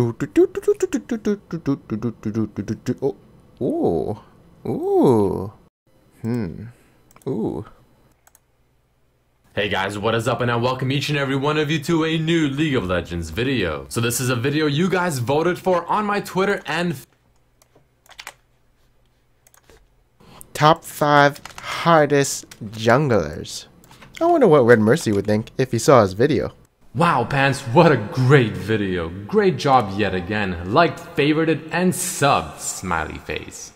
Oh, ooh, ooh. Hey guys, what is up, and I welcome each and every one of you to a new League of Legends video. So this is a video you guys voted for on my Twitter and Top 5 hardest junglers. I wonder what Red Mercy would think if he saw his video. wow, Pants, what a great video. Great job yet again. Liked, favorited, and subbed, smiley face.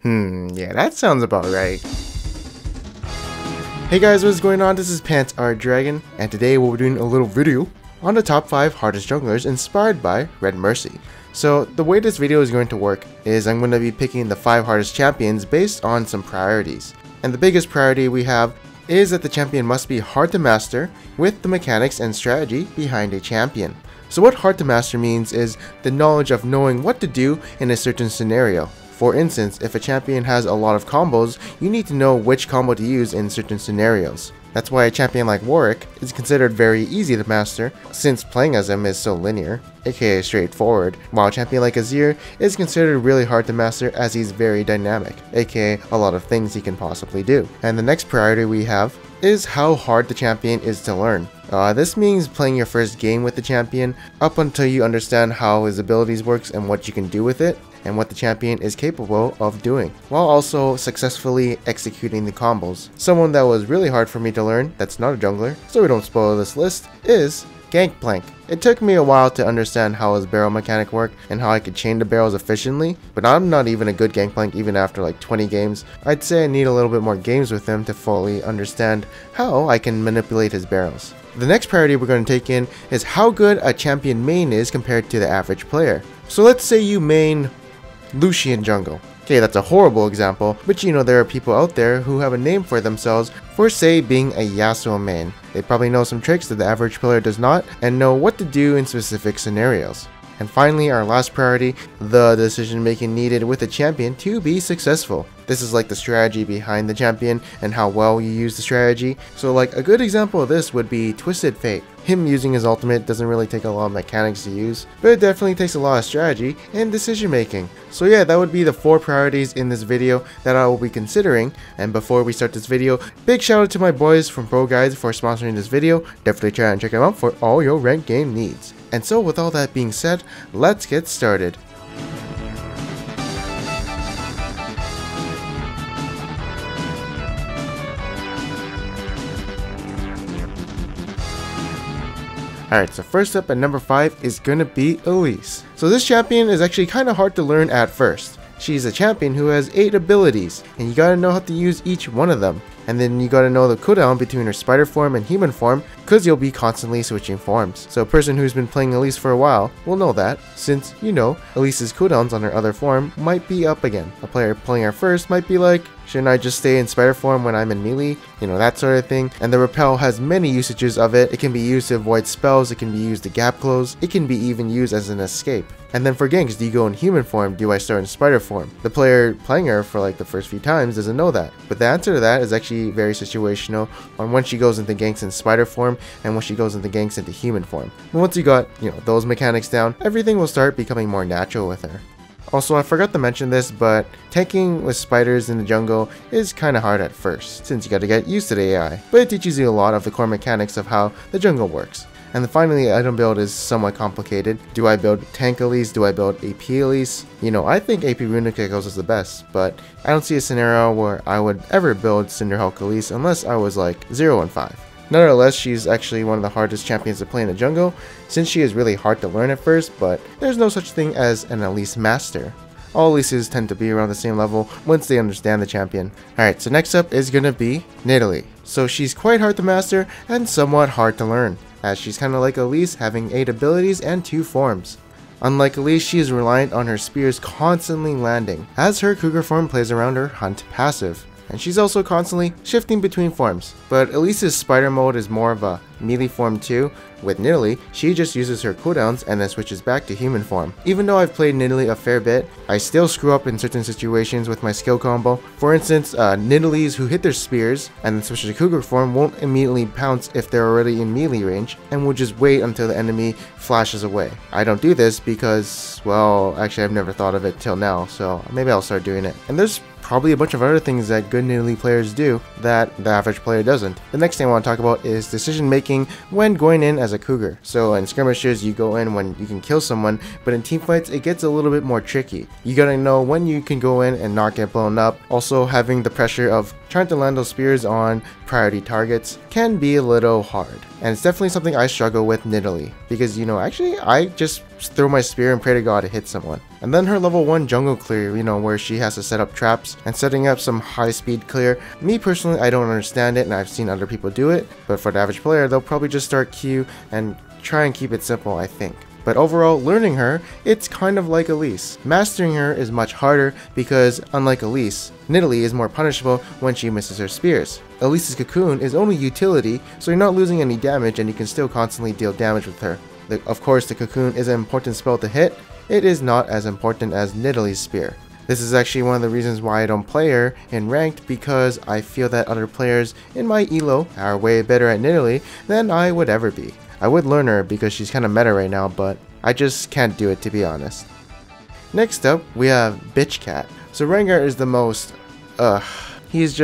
Yeah, that sounds about right. Hey guys, what's going on? This is Pants R Dragon, and today we'll be doing a little video on the top 5 hardest junglers inspired by Red Mercy. So the way this video is going to work is I'm going to be picking the 5 hardest champions based on some priorities. And the biggest priority we have is that the champion must be hard to master with the mechanics and strategy behind a champion. So what hard to master means is the knowledge of knowing what to do in a certain scenario. For instance, if a champion has a lot of combos, you need to know which combo to use in certain scenarios. That's why a champion like Warwick is considered very easy to master, since playing as him is so linear, aka straightforward, while a champion like Azir is considered really hard to master as he's very dynamic, aka a lot of things he can possibly do. And the next priority we have is how hard the champion is to learn. This means playing your first game with the champion up until you understand how his abilities works and what you can do with it, and what the champion is capable of doing, while also successfully executing the combos. Someone that was really hard for me to learn, that's not a jungler, so we don't spoil this list, is Gangplank. It took me a while to understand how his barrel mechanic worked and how I could chain the barrels efficiently, but I'm not even a good Gangplank even after like 20 games. I'd say I need a little bit more games with him to fully understand how I can manipulate his barrels. The next priority we're going to take in is how good a champion main is compared to the average player. So let's say you main Lucian jungle. Okay, that's a horrible example, but you know there are people out there who have a name for themselves for, say, being a Yasuo main. They probably know some tricks that the average player does not and know what to do in specific scenarios. And finally, our last priority, the decision making needed with a champion to be successful. This is like the strategy behind the champion and how well you use the strategy. So like a good example of this would be Twisted Fate. Him using his ultimate doesn't really take a lot of mechanics to use, but it definitely takes a lot of strategy and decision making. So yeah, that would be the 4 priorities in this video that I will be considering. And before we start this video, big shout out to my boys from Pro Guides for sponsoring this video. Definitely try and check them out for all your ranked game needs. And so with all that being said, let's get started. Alright, so first up at number 5 is gonna be Elise. So this champion is actually kinda hard to learn at first. She's a champion who has 8 abilities, and you gotta know how to use each one of them. And then you gotta know the cooldown between her spider form and human form, cause you'll be constantly switching forms. So a person who's been playing Elise for a while will know that, since, you know, Elise's cooldowns on her other form might be up again. A player playing her first might be like, shouldn't I just stay in spider form when I'm in melee? You know, that sort of thing. And the repel has many usages of it. It can be used to avoid spells, it can be used to gap close, it can be even used as an escape. And then for ganks, do you go in human form, do I start in spider form? The player playing her for like the first few times doesn't know that. But the answer to that is actually very situational on when she goes into ganks in spider form and when she goes into ganks into human form. And once you got, you know, those mechanics down, everything will start becoming more natural with her. Also, I forgot to mention this, but tanking with spiders in the jungle is kinda hard at first, since you gotta get used to the AI, but it teaches you a lot of the core mechanics of how the jungle works. And then finally, the item build is somewhat complicated. Do I build tank Elise? Do I build AP Elise? You know, I think AP Runic Echoes is the best, but I don't see a scenario where I would ever build Cinderhulk Elise unless I was like 0 and 5. Nevertheless, she's actually one of the hardest champions to play in the jungle, since she is really hard to learn at first, but there's no such thing as an Elise master. All Elises tend to be around the same level once they understand the champion. Alright, so next up is gonna be Nidalee. So she's quite hard to master and somewhat hard to learn, as she's kinda like Elise, having 8 abilities and 2 forms. Unlike Elise, she is reliant on her spears constantly landing, as her Cougar form plays around her Hunt passive. And she's also constantly shifting between forms. But Elise's spider mode is more of a melee form too. With Nidalee, she just uses her cooldowns and then switches back to human form. Even though I've played Nidalee a fair bit, I still screw up in certain situations with my skill combo. For instance, Nidalees who hit their spears and then switch to Cougar form won't immediately pounce if they're already in melee range, and will just wait until the enemy flashes away. I don't do this because, well, actually I've never thought of it till now, so maybe I'll start doing it. And there's probably a bunch of other things that good Nidalee players do that the average player doesn't. The next thing I want to talk about is decision making when going in as a Cougar. So in skirmishes you go in when you can kill someone, but in teamfights it gets a little bit more tricky. You gotta know when you can go in and not get blown up. Also, having the pressure of trying to land those spears on priority targets can be a little hard. And it's definitely something I struggle with Nidalee, because actually I just throw my spear and pray to God to hit someone. And then her level 1 jungle clear, where she has to set up traps and setting up some high speed clear. Me personally, I don't understand it, and I've seen other people do it, but for the average player, they'll probably just start Q and try and keep it simple, I think. But overall, learning her, it's kind of like Elise. Mastering her is much harder because, unlike Elise, Nidalee is more punishable when she misses her spears. Elise's Cocoon is only utility, so you're not losing any damage and you can still constantly deal damage with her. Of course, the Cocoon is an important spell to hit. It is not as important as Nidalee's spear. This is actually one of the reasons why I don't play her in ranked, because I feel that other players in my elo are way better at Nidalee than I would ever be. I would learn her because she's kind of meta right now, but I just can't do it, to be honest. Next up, we have Bitch Cat. So Rengar is the most, he's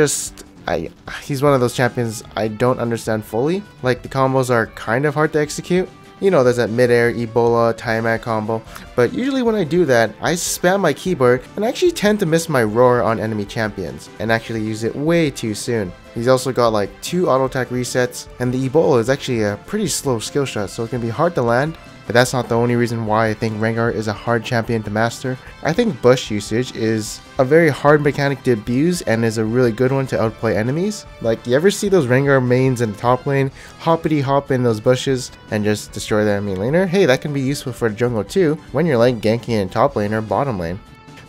one of those champions I don't understand fully. Like, the combos are kind of hard to execute. There's that mid-air Ebola Tiamat combo, but usually when I do that, I spam my keyboard and actually tend to miss my roar on enemy champions, and actually use it way too soon. He's also got like 2 auto attack resets, and the Ebola is actually a pretty slow skill shot, so it can be hard to land. But that's not the only reason why I think Rengar is a hard champion to master. I think bush usage is a very hard mechanic to abuse and is a really good one to outplay enemies. Like, you ever see those Rengar mains in the top lane, hoppity hop in those bushes and just destroy the enemy laner? Hey, that can be useful for the jungle too, when you're like ganking in top lane or bottom lane.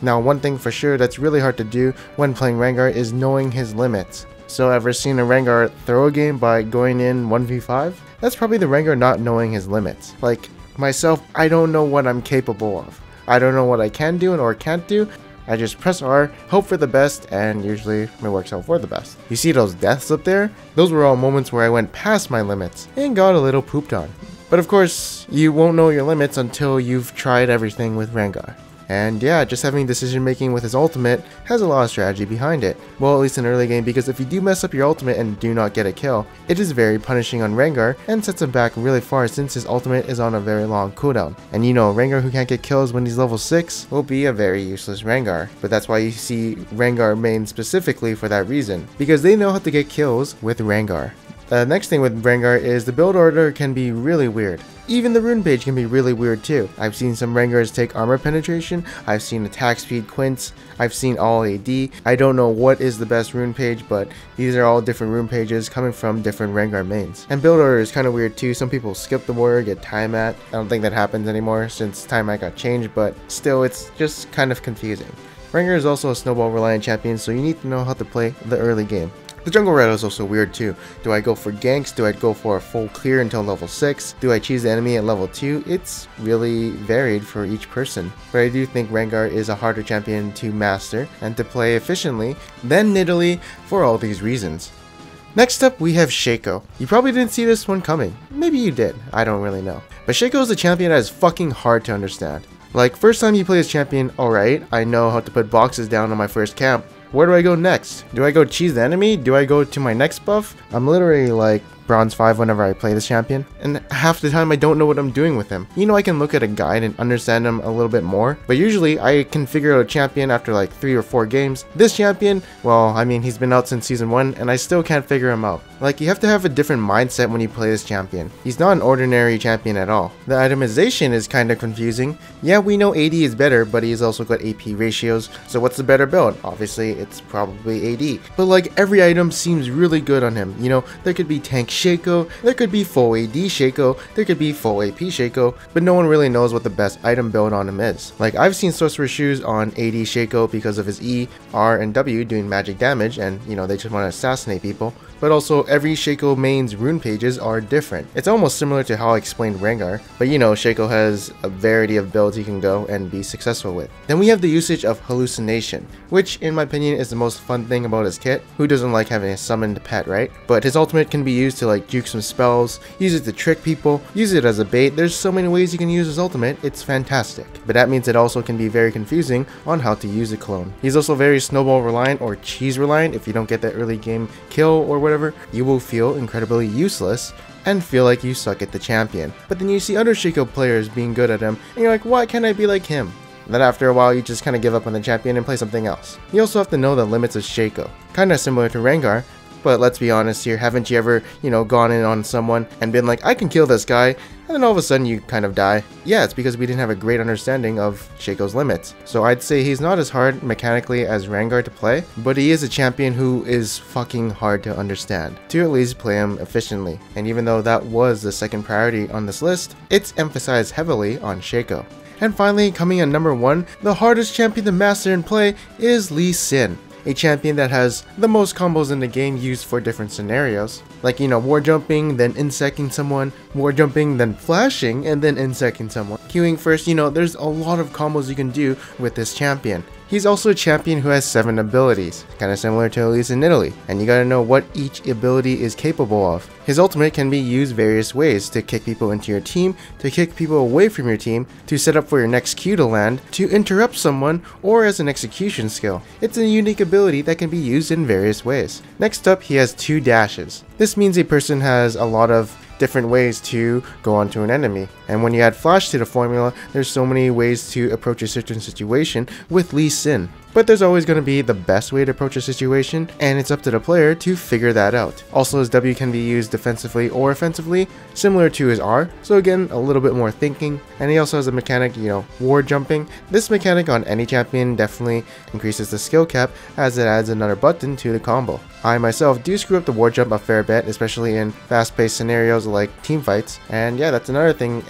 Now, one thing for sure that's really hard to do when playing Rengar is knowing his limits. So ever seen a Rengar throw a game by going in 1v5? That's probably the Rengar not knowing his limits. Like, myself, I don't know what I'm capable of. I don't know what I can do or can't do. I just press R, hope for the best, and usually it works out for the best. You see those deaths up there? Those were all moments where I went past my limits and got a little pooped on. But of course, you won't know your limits until you've tried everything with Rengar. And yeah, just having decision making with his ultimate has a lot of strategy behind it. Well, at least in early game, because if you do mess up your ultimate and do not get a kill, it is very punishing on Rengar and sets him back really far since his ultimate is on a very long cooldown. And Rengar who can't get kills when he's level 6 will be a very useless Rengar. But that's why you see Rengar main specifically for that reason, because they know how to get kills with Rengar. The next thing with Rengar is the build order can be really weird. Even the rune page can be really weird too. I've seen some Rengars take armor penetration, I've seen attack speed quints, I've seen all AD. I don't know what is the best rune page, but these are all different rune pages coming from different Rengar mains. And build order is kind of weird too. Some people skip the warrior, get Tiamat. I don't think that happens anymore since Tiamat got changed, but still it's just kind of confusing. Rengar is also a snowball reliant champion, so you need to know how to play the early game. The jungle rattle is also weird too. Do I go for ganks? Do I go for a full clear until level 6? Do I choose the enemy at level 2? It's really varied for each person. But I do think Rengar is a harder champion to master and to play efficiently than Nidalee for all these reasons. Next up, we have Shaco. You probably didn't see this one coming. Maybe you did. I don't really know. But Shaco is a champion that is fucking hard to understand. Like, first time you play as champion, alright, I know how to put boxes down on my first camp. Where do I go next? Do I go cheese the enemy? Do I go to my next buff? I'm literally like bronze 5 whenever I play this champion, and half the time I don't know what I'm doing with him. I can look at a guide and understand him a little bit more, but usually I can figure out a champion after like 3 or 4 games. This champion, well, I mean, he's been out since season 1 and I still can't figure him out. Like, you have to have a different mindset when you play this champion. He's not an ordinary champion at all. The itemization is kind of confusing. Yeah, we know AD is better, but he's also got AP ratios, so what's the better build? Obviously, it's probably AD. But like, every item seems really good on him. There could be tank Shaco, there could be full AD Shaco, there could be full AP Shaco, but no one really knows what the best item build on him is. Like, I've seen Sorcerer Shoes on AD Shaco because of his E, R, and W doing magic damage, and they just want to assassinate people. but also every Shaco main's rune pages are different. It's almost similar to how I explained Rengar, but you know, Shaco has a variety of builds he can go and be successful with. Then we have the usage of hallucination, which in my opinion is the most fun thing about his kit. Who doesn't like having a summoned pet, right? But his ultimate can be used to like juke some spells, use it to trick people, use it as a bait. There's so many ways you can use his ultimate, it's fantastic. But that means it also can be very confusing on how to use a clone. He's also very snowball reliant or cheese reliant. If you don't get that early game kill or whatever, you will feel incredibly useless and feel like you suck at the champion. But then you see other Shaco players being good at him, and you're like, why can't I be like him? And then after a while, you just kind of give up on the champion and play something else. You also have to know the limits of Shaco. Kinda similar to Rengar, but let's be honest here, haven't you ever, gone in on someone and been like, I can kill this guy, and then all of a sudden you kind of die? Yeah, it's because we didn't have a great understanding of Shaco's limits. So I'd say he's not as hard mechanically as Rengar to play, but he is a champion who is fucking hard to understand, to at least play him efficiently. And even though that was the second priority on this list, it's emphasized heavily on Shaco. And finally, coming at number 1, the hardest champion to master and play is Lee Sin. A champion that has the most combos in the game used for different scenarios. Like, war jumping, then insecting someone, war jumping, then flashing, and then insecting someone. Queuing first, there's a lot of combos you can do with this champion. He's also a champion who has 7 abilities, kinda similar to Elise in Italy, and you gotta know what each ability is capable of. His ultimate can be used various ways: to kick people into your team, to kick people away from your team, to set up for your next Q to land, to interrupt someone, or as an execution skill. It's a unique ability that can be used in various ways. Next up, he has 2 dashes. This means a person has a lot of different ways to go onto an enemy. And when you add flash to the formula, there's so many ways to approach a certain situation with Lee Sin. But there's always going to be the best way to approach a situation, and it's up to the player to figure that out. Also, his W can be used defensively or offensively, similar to his R, so again, a little bit more thinking. And he also has a mechanic, ward jumping. This mechanic on any champion definitely increases the skill cap, as it adds another button to the combo. I myself do screw up the ward jump a fair bit, especially in fast-paced scenarios like team fights. And yeah, that's another thing,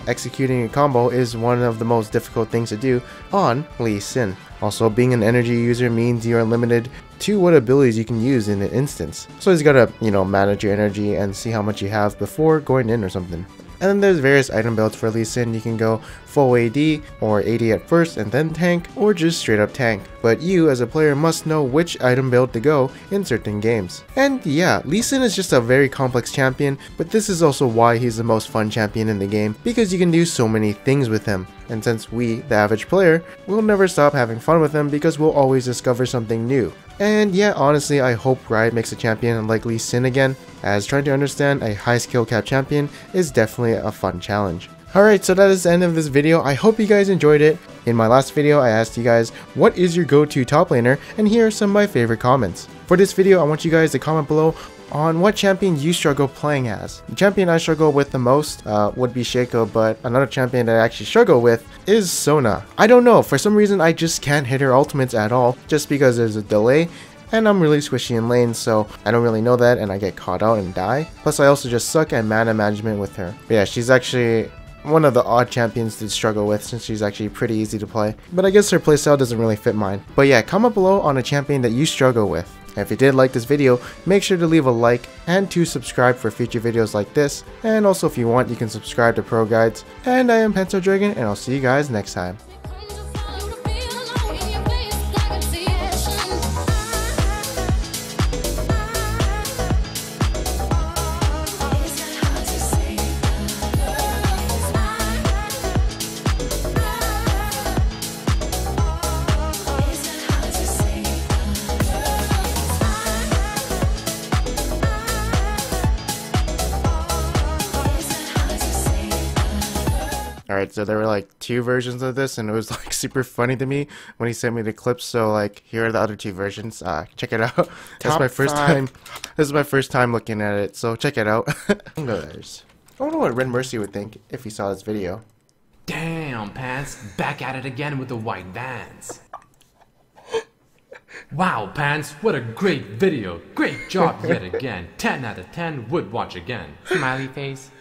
executing a combo is one of the most difficult things to do on Lee Sin. Also, being an energy user means you are limited to what abilities you can use in an instance. So you just gotta, manage your energy and see how much you have before going in or something. And then there's various item builds for Lee Sin. You can go full AD, or AD at first and then tank, or just straight up tank. But you as a player must know which item build to go in certain games. And yeah, Lee Sin is just a very complex champion, but this is also why he's the most fun champion in the game, because you can do so many things with him. And since we, the average player, will never stop having fun with him because we'll always discover something new. And yeah, honestly, I hope Riot makes a champion like Lee Sin again, as trying to understand a high skill cap champion is definitely a fun challenge. Alright, so that is the end of this video. I hope you guys enjoyed it. In my last video, I asked you guys, what is your go-to top laner? And here are some of my favorite comments. For this video, I want you guys to comment below on what champion you struggle playing as. The champion I struggle with the most would be Shaco, but another champion that I actually struggle with is Sona. I don't know, for some reason I just can't hit her ultimates at all, just because there's a delay, and I'm really squishy in lanes, so I don't really know that and I get caught out and die. Plus I also just suck at mana management with her. But yeah, she's actually one of the odd champions to struggle with, since she's actually pretty easy to play. But I guess her playstyle doesn't really fit mine. But yeah, comment below on a champion that you struggle with. And if you did like this video, make sure to leave a like and to subscribe for future videos like this. And also if you want, you can subscribe to Pro Guides. And I am Pencil Dragon, and I'll see you guys next time. Alright, so there were like 2 versions of this, and it was like super funny to me when he sent me the clips. So like, here are the other 2 versions. Check it out. That's my first time. This is my first time looking at it, so check it out. I don't know what Red Mercy would think if he saw this video. Damn, Pants, back at it again with the white vans. Wow, Pants, what a great video. Great job yet again. 10 out of 10 would watch again. Smiley face.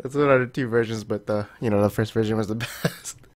That's one out of 2 versions, but the first version was the best.